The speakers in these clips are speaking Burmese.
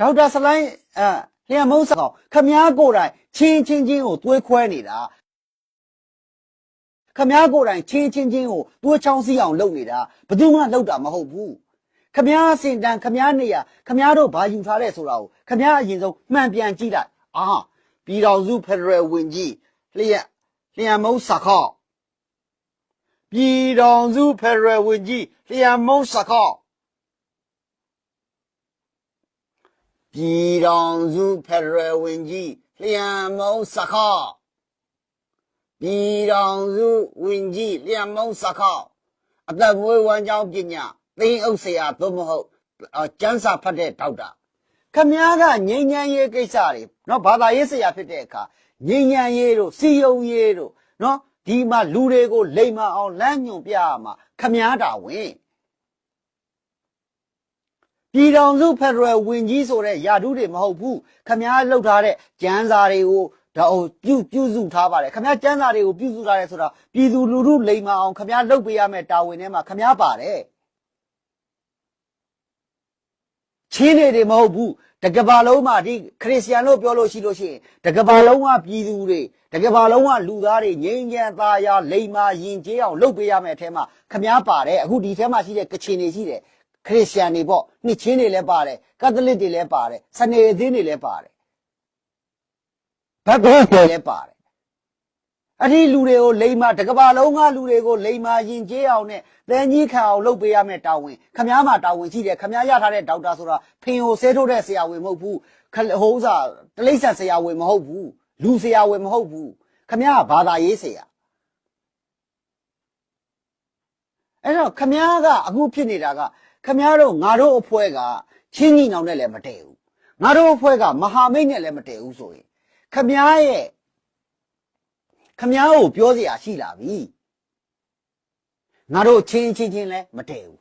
ဒေါက်တာဆလိုင်းလျံမုံဆောင်ခမားကိုယ်တိုင်ချင်းကိုသွေးခွဲနေတာခမားကိုယ်တိုင်ချင်းကိုသွေးချောင်းစီးအောင်လုပ်နေတာဘယ်သူမှလုပ်တာမဟုတ်ဘူးခမားစင်တန်းခမားနေရခမားတို့ဘာယူထားလဲဆိုတာကိုခမားအရင်ဆုံးမှန်ပြန်ကြည့်လိုက်ပြည်တော်စုဖက်ဒရယ်ဝင်ကြီးလျံမုံစခော့ပြည်တော်စုဖက်ဒရယ်ဝင်ကြီးလျံမုံစခော့ပြည်တော်စုဖက်ဒရယ်ဝင်ကြီးလျံမုံစခော့ပြည်တော်စုဝင်ကြီးလျံမုံစခော့အသက်မွေးဝမ်းကြောင်းပညာသိန်းဥစ္စာသို့မဟုတ်ကျန်းစာဖတ်တဲ့ဒေါက်တာခမားကငြိမ်းချမ်းရေးကိစ္စတွေနော်ဘာသာရေးဆရာဖြစ်တဲ့အခါငြိမ်းချမ်းရေးတို့စီယုံရေးတို့နော်ဒီမှာလူတွေကိုလိမ်မအောင်လမ်းညွှန်ပြရမှာခမားတာဝင်ပြည်တော်စုဖက်ဒရယ်ဝင်ကြီးဆိုတဲ့ယာတုတွေမဟုတ်ဘူးခမားလှုပ်ထားတဲ့ကျန်းစာတွေကိုပြုစုထားပါတယ်ခမားကျန်းစာတွေကိုပြုစုထားတယ်ဆိုတာပြည်သူလူထုလိမ်မအောင်ခမားလှုပ်ပေးရမယ်တာဝန်ထဲမှာခမားပါတယ်ချင်းတွေမဟုတ်ဘူးတကဘာလုံးမှာဒီခရစ်ယာန်လို့ပြောလို့ရှိရင်တကဘာလုံးကပြည်သူတွေတကဘာလုံးကလူသားတွေငြိမ်းချမ်းသာယာလိမ်မာယဉ်ကျေးအောင်လုပ်ပေးရမယ်အထဲမှာခမားပါတယ်အခုဒီထဲမှာရှိတဲ့ကချင်တွေရှိတယ်ခရစ်ယာန်တွေပေါ့နှစ်ချင်းတွေလည်းပါတယ်ကက်သလစ်တွေလည်းပါတယ်စနေအသင်းတွေလည်းပါတယ်ဘက်ကောတွေလည်းပါတယ်အဲ့ဒီလူတွေကိုလိမ်မာတကဘာလုံးကလူတွေကိုလိမ်မာယဉ်ကျေးအောင်နဲ့သင်ကြီးခံအောင်လုပ်ပေးရမယ်တာဝန်ခမားမှာတာဝန်ရှိတယ်ခမားရထားတဲ့ဒေါက်တာဆိုတာဖင်ကိုဆဲထုတ်တဲ့ဆရာဝန်မဟုတ်ဘူးတလိမ့်ဆန်ဆရာဝန်မဟုတ်ဘူးလူဆရာဝန်မဟုတ်ဘူးခမားကဘာသာရေးဆရာအဲ့တော့ခမားကအခုဖြစ်နေတာကခမားတို့ငါတို့အဖွဲ့ကချင်းညီနောင်နဲ့လည်းမတည့်ဘူးငါတို့အဖွဲ့ကမဟာမိတ်နဲ့လည်းမတည့်ဘူးဆိုရင်ခမားကိုပြောစရာရှိလာပြီငါတို့ချင်းလည်းမတည့်ဘူး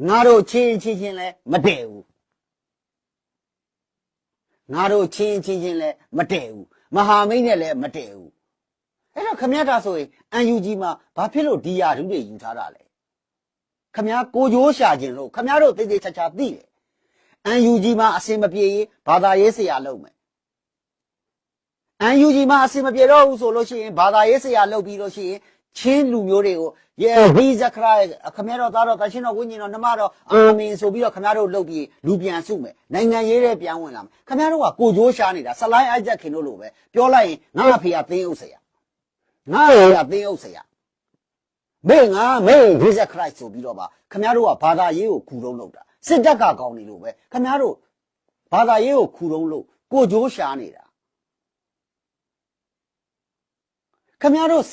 ငါတို့ချင်းလည်းမတည့်ဘူးငါတို့ချင်းလည်းမတည့်ဘူးမဟာမိတ်နဲ့လည်းမတည့်ဘူးအဲ့တော့ခမားတာဆိုရင် UNG မှာဘာဖြစ်လို့ဒီယာဓုတွေယူထားတာလဲခမားကိုကြိုးရှာခြင်းလို့ခမားတို့တိတ်တိတ်ချာချာသိတယ် UNG မှာအစင်မပြေရင်ဘာသာရေးဆရာလုပ်မယ်UNG မှာအစင်မပြေတော့ဘူးဆိုလို့ရှိရင်ဘာသာရေးဆရာလုပ်ပြီးလို့ရှိရင်ချင်းလူမျိုးတွေကိုဝိဇခရခမားတို့သားတော်တရှင်တော်ဝိညာဉ်တော်နှမတော်အာမင်ဆိုပြီးတော့ခမားတို့လုပ်ပြီးလူပြန်စုမယ်နိုင်ငံရေးတဲ့ပြန်ဝင်လာမယ်ခမားတို့ကကိုကြိုးရှာနေတာဆလိုင်းအိုက်ဇက်ခင်တို့လိုပဲပြောလိုက်ရင်ငါအဖေကသင်းဥစ္စာငါရသင်းဥစ္စာမေဝိဇခရဆိုပြီးတော့ပါခမားတို့ကဘာသာရေးကိုခူတုံးလုပ်တာစစ်တပ်ကကောင်းနေလို့ပဲခမားတို့ဘာသာရေးကိုခူတုံးလို့ကိုကြိုးရှာနေတာခမားတို့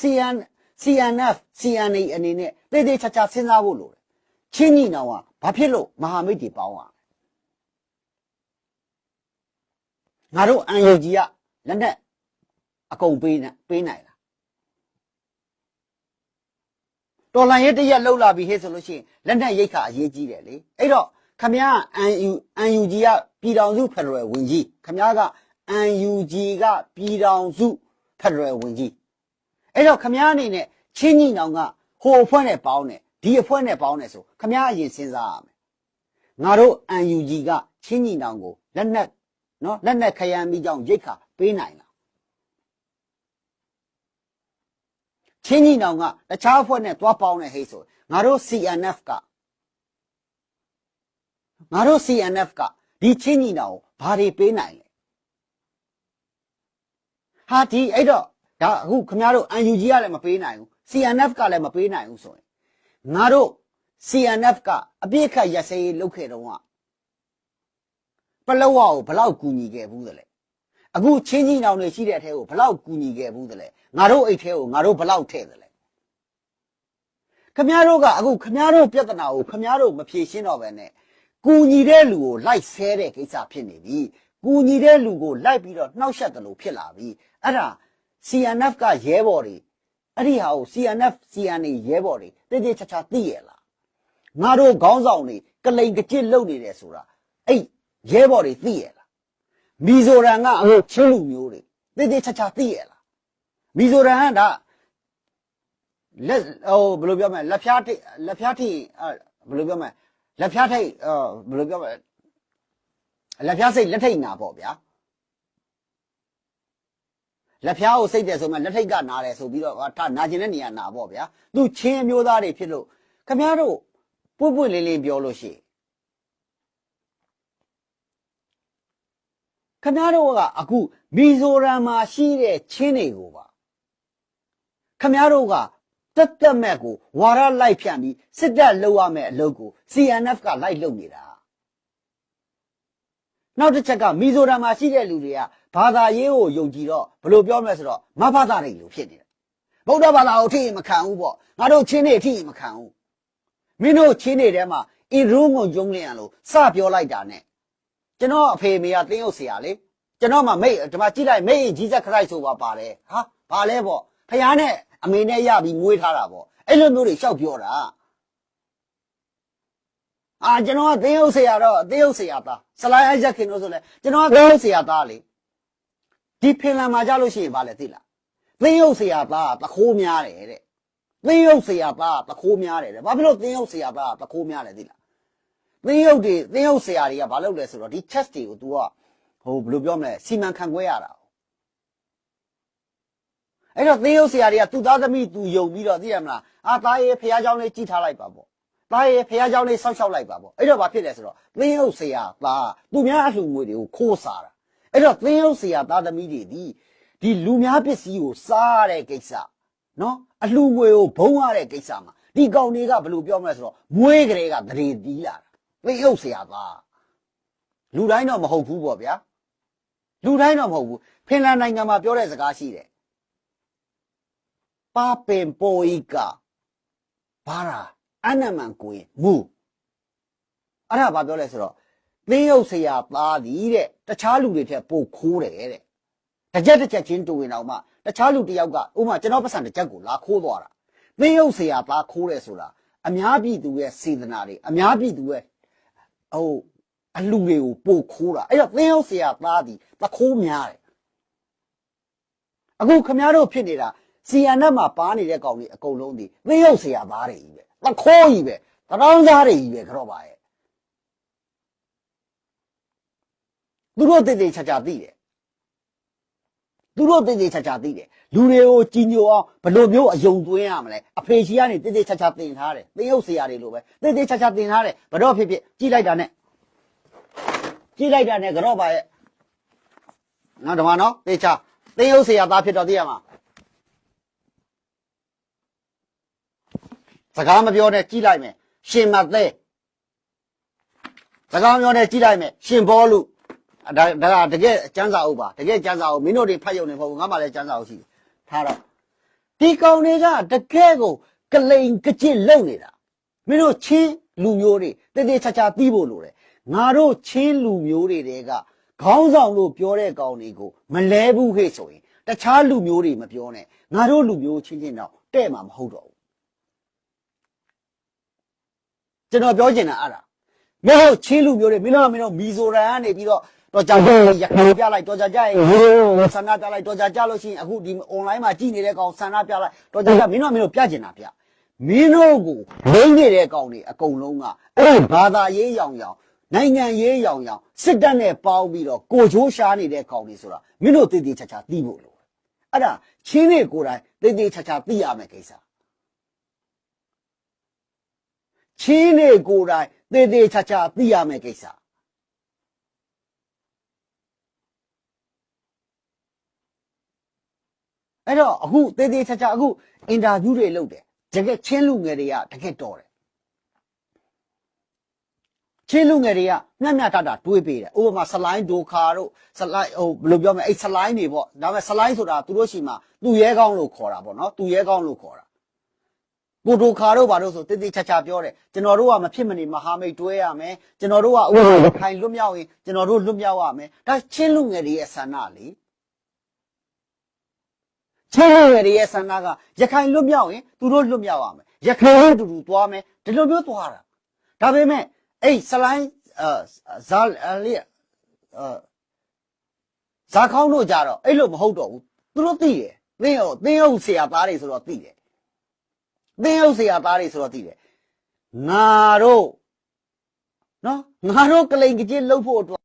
CNF CNA အနေနဲ့တိတ်တိတ်ချာချာစဉ်းစားဖို့လိုတယ်ချင်းညီနောင်ကဘာဖြစ်လို့မဟာမိတ်တွေပေါင်းရငါတို့ UNG ကလက်နက်အကုန်ပေးနိုင်လားတော်လှန်ရေးတရက်လှုပ်လာပြီဟဲ့ဆိုလို့ရှိရင်လက်နက်ရိတ်ခါအရေးကြီးတယ်လေအဲ့တော့ခမား UNG ကပြည်တော်စုဖက်ဒရယ်ဝင်ကြီးခမားက UNG ကပြည်တော်စုဖက်ဒရယ်ဝင်ကြီးအဲ့တော့ခမားအနေနဲ့ချင်းညီနောင်ကဟိုအဖွဲ့နဲ့ပေါင်းတယ်ဒီအဖွဲ့နဲ့ပေါင်းတယ်ဆိုခမားအရင်စဉ်းစားရမယ်ငါတို့ UNG ကချင်းညီနောင်ကိုလက်နက်ခရမ်းပြီးကြောင်းရိတ်ခါပေးနိုင်လားချင်းညီနောင်ကတခြားအဖွဲ့နဲ့သွားပေါင်းတဲ့ဟိတ်ဆိုငါတို့ CNF ကဒီချင်းညီနောင်ကိုဘာတွေပေးနိုင်လဲအဲ့တော့ဒါအခုခင်ဗျားတို့ UNG ကလည်းမပေးနိုင်ဘူး CNF ကလည်းမပေးနိုင်ဘူးဆိုရင်ငါတို့ CNF ကအပြည့်အခက်ရစရေးလုပ်ခဲ့တော့ကပလောဝကိုဘလောက်ကူညီခဲ့ဘူးသလဲအခုချင်းကြီးနောင်တွေရှိတဲ့အထဲကိုဘလောက်ကူညီခဲ့ဘူးသလဲငါတို့အိတ်ထဲကိုငါတို့ဘလောက်ထည့်သလဲခင်ဗျားတို့ကအခုခင်ဗျားတို့ပြဿနာကိုခင်ဗျားတို့မဖြေရှင်းတော့ပဲနဲ့ကူညီတဲ့လူကိုလိုက်ဆဲတဲ့ကိစ္စဖြစ်နေပြီကူညီတဲ့လူကိုလိုက်ပြီးတော့နှောက်ယှက်တယ်လို့ဖြစ်လာပြီအဲ့ဒါ CNF ကရဲဘော်တွေအဲ့ဒီဟာကို CNF CNA ရဲဘော်တွေတိတိကျကျသိရလားငါတို့ခေါင်းဆောင်တွေကလိန်ကကြစ်လုပ်နေတယ်ဆိုတာအဲ့ရဲဘော်တွေသိရလားမီဇိုရန်ကအခုချင်းလူမျိုးတွေတိတိကျကျသိရလားမီဇိုရန်ကဒါလက်ဘယ်လိုပြောမလဲလက်ဖျားထိဘယ်လိုပြောမလဲ လက်ဖျားထိတ်ဘယ်လိုပြောမလဲလက်ဖျားစိတ်လက်ထိတ်နာပေါ့ဗျာလက်ဖျားကိုစိတ်တယ်ဆိုမှလက်ထိတ်ကနာတယ်ဆိုပြီးတော့နာကျင်တဲ့နေရာနာပေါ့ဗျာသူချင်းမျိုးသားတွေဖြစ်လို့ခင်ဗျားတို့ပွတ်ပွတ်လင်းလင်းပြောလို့ရှိခင်ဗျားတို့ကအခုမီဇိုရမ်မှာရှိတဲ့ချင်းတွေကိုပါခင်ဗျားတို့ကတက်မဲ့ကိုဝါရလိုက်ဖြန့်ပြီးစစ်တပ်လှုပ်ရမယ့်အလုပ်ကို CNF ကလိုက်လုပ်နေတာနောက်တစ်ချက်ကမီဇိုရမ်မှာရှိတဲ့လူတွေကဘာသာရေးကိုယုံကြည်တော့ဘယ်လိုပြောမလဲဆိုတော့မဖသတွေလို့ဖြစ်နေတယ်ဗုဒ္ဓဘာသာကိုထိမခံဘူးပေါ့ငါတို့ချင်းတွေထိမခံဘူးမင်းတို့ချင်းတွေထဲမှာအင်ရူးငုံကျုံလျံလို့စပြောလိုက်တာနဲ့ကျွန်တော်အဖေမေကတင်းရုပ်ဆရာလေကျွန်တော်မှမိတ်ဒီမှာကြည့်လိုက်မိတ်ဂျီဇက်ခရိုက်ဆိုပါပါတယ်ဟာဘာလဲပေါ့ဖယားနဲ့အမေနဲ့ရပြီးမွေးထားတာပေါ့အဲ့လိုမျိုးတွေရှောက်ပြောတာကျွန်တော်ကသင်းရုပ်ဆရာတော့သင်းရုပ်ဆရာသားဆလိုင်းအိုက်ဇက်ခင်တို့ဆိုလဲကျွန်တော်ကသင်းရုပ်ဆရာသားလေဒီဖင်လန်မှာကြလို့ရှိရင်ဘာလဲသိလားသင်းရုပ်ဆရာသားတခိုးများတယ်တဲ့သင်းရုပ်ဆရာသားတခိုးများတယ်တဲ့ဘာဖြစ်လို့သင်းရုပ်ဆရာသားတခိုးများလဲသိလားသင်းရုပ်ဆရာတွေကဘာလုပ်လဲဆိုတော့ဒီ test တွေကို तू ကဟိုဘယ်လိုပြောမလဲစီမံခန့်ခွဲရတာအဲ့တော့သင်းရုပ်ဆရာတွေကသူ့သားသမီးသူယုံပြီးတော့သိရမလားသားရဲ့ဖះเจ้าလေးကြည်ထားလိုက်ပါပေါ့သားရဲ့ဖះเจ้าလေးစောက်ရှောက်လိုက်ပါပေါ့အဲ့တော့ဘာဖြစ်လဲဆိုတော့သင်းရုပ်ဆရာသားသူများအလှငွေတွေကိုခိုးစားတာအဲ့တော့သင်းရုပ်ဆရာသားသမီးတွေဒီလူများပစ္စည်းကိုစားရတဲ့ကိစ္စနော်အလှငွေကိုဘုံရတဲ့ကိစ္စမှာဒီကောင်တွေကဘယ်လိုပြောမလဲဆိုတော့မွေးကလေးကတရေတီးလာတာသင်းရုပ်ဆရာသားလူတိုင်းတော့မဟုတ်ဘူးပေါ့ဗျာလူတိုင်းတော့မဟုတ်ဘူးဖင်လန်နိုင်ငံမှာပြောတဲ့စကားရှိတယ်ပါပင်ပိုဤကဘာရာအနမန်ကိုမူအဲ့ဒါဘာပြောလဲဆိုတော့သင်းရုပ်ဆရာသားသည်တဲ့တခြားလူတွေထက်ပိုခိုးတယ်တဲ့တစ်ချက်ချင်းတူဝင်အောင်မှတခြားလူတစ်ယောက်ကဥမာကျွန်တော်ပတ်စံတစ်ချက်ကိုလာခိုးသွားတာသင်းရုပ်ဆရာသားခိုးတယ်ဆိုတာအများပြည်သူရဲ့စေတနာတွေအများပြည်သူရဲ့အလူတွေကိုပို့ခိုးတာအဲ့တော့သင်းရုပ်ဆရာသားသည်တခိုးများတယ်အခုခမည်းတော်ဖြစ်နေတာCNF မှာပါနေတဲ့ကောင်တွေအကုန်လုံးဒီသင်းရုပ်ဆရာသားတွေကြီးပဲတခိုးကြီးပဲတရောင်းသားတွေကြီးပဲကြော့ပါရဲ့သူတို့တိတ်ချာချာသိတယ်သူတို့တိတ်ချာချာသိတယ်လူတွေကိုကြီးညိုအောင်ဘယ်လိုမျိုးအယုံသွင်းရမလဲအဖေရှိကနေတိတ်ချာချာသင်ထားတယ်သင်းရုပ်ဆရာတွေလိုပဲတိတ်ချာချာသင်ထားတယ်ဘတော့ဖြစ်ကြီးလိုက်တာနဲ့ကြော့ပါရဲ့နော်ဓမ္မနော်တေချာသင်းရုပ်ဆရာသားဖြစ်တော့သိရမှာစကားမပြောနဲ့ကြည့်လိုက်မယ်ရှင်မသက်စကားမပြောနဲ့ကြည့်လိုက်မယ်ရှင်ဘောလူဒါတကယ်ကျန်းစာအုပ်ပါတကယ်ကျန်းစာအုပ်မင်းတို့တွေဖတ်ရုံနဲ့မဟုတ်ဘူးငါမှလည်းကျန်းစာအုပ်ရှိတယ်ထားတော့ဒီကောင်တွေကတကယ်ကိုကလိန်ကကြစ်လုံနေတာမင်းတို့ချင်းလူမျိုးတွေတေချာချာသိဖို့လိုတယ်ငါတို့ချင်းလူမျိုးတွေတဲကခေါင်းဆောင်လို့ပြောတဲ့ကောင်တွေကိုမလဲဘူးဟဲ့ဆိုရင်တခြားလူမျိုးတွေမပြောနဲ့ငါတို့လူမျိုးချင်းတော့တဲ့မှာမဟုတ်တော့ဘူးကျွန်တော်ပြောချင်တာအဲ့ဒါမဟုတ်ချင်းလူမျိုးတွေမင်းတို့မီဇိုရမ်ကနေပြီးတော့တော်ကြရပြလိုက်တော်ကြကြရဲ့ဆန္ဒပြလိုက်တော်ကြကြလို့ရှိရင်အခုဒီ online မှာကြည့်နေတဲ့ကောင်ဆန္ဒပြလိုက်တော်ကြကြမင်းတို့ပြကျင်တာပြမင်းတို့ကိုလိမ့်နေတဲ့ကောင်တွေအကုန်လုံးကအဲ့ဘာသာရေးရောင်နိုင်ငံရေးရောင်စစ်တပ်နဲ့ပေါင်းပြီးတော့ကိုချိုးရှားနေတဲ့ကောင်တွေဆိုတာမင်းတို့တည်တည်ချာချာသိဖို့လိုအဲ့ဒါချင်းတွေကိုယ်တိုင်တည်တည်ချာချာသိရမယ်ကိစ္စချင်းတွေကိုယ်တိုင်တည်တည်ချာချာသိရမယ်ကိစ္စအဲ့တော့အခုတည်တည်ချာချာအခုအင်တာဗျူးတွေလုပ်တယ်တကယ်ချင်းလူငယ်တွေကတကယ်တော်တယ်ချင်းလူငယ်တွေကမျှတတွေးပေးတယ်ဥပမာဆလိုင်းဒိုခါတို့ဆလိုင်းဘယ်လိုပြောမလဲအဲ့ဆလိုင်းတွေပေါ့ဒါပေမဲ့ဆလိုင်းဆိုတာသူတို့ရှိမှသူရဲကောင်းလို့ခေါ်တာပေါ့နော်သူရဲကောင်းလို့ခေါ်တာကိုဒိုခါတို့ဘာလို့ဆိုတိချာပြောတယ်ကျွန်တော်တို့ကမဖြစ်မနေမဟာမိတ်တွဲရမယ်ကျွန်တော်တို့ကဥပမာခိုင်လွတ်မြောက်ရင်ကျွန်တော်တို့လွတ်မြောက်ရမယ်ဒါချင်းလူငယ်တွေရဲ့ဆန္ဒလေချင်းလူငယ်တွေရဲ့ဆန္ဒကရခိုင်လွတ်မြောက်ရင်သူတို့လွတ်မြောက်ရမယ်ရခိုင်အတူတူသွားမယ်ဒီလိုမျိုးသွားတာဒါပေမဲ့အဲ့ဆလိုင်းဇာလေးဇာခေါင်းတို့ကြတော့အဲ့လိုမဟုတ်တော့ဘူးသူတို့သိတယ်သင်းဟုတ်ဆရာသားတွေဆိုတော့သိတယ်သင်းဟုတ်ဆရာသားတွေဆိုတော့သိတယ်ငါတို့ နော်ငါတို့ကလိန်ကကြီးလှုပ်ဖို့အတွက်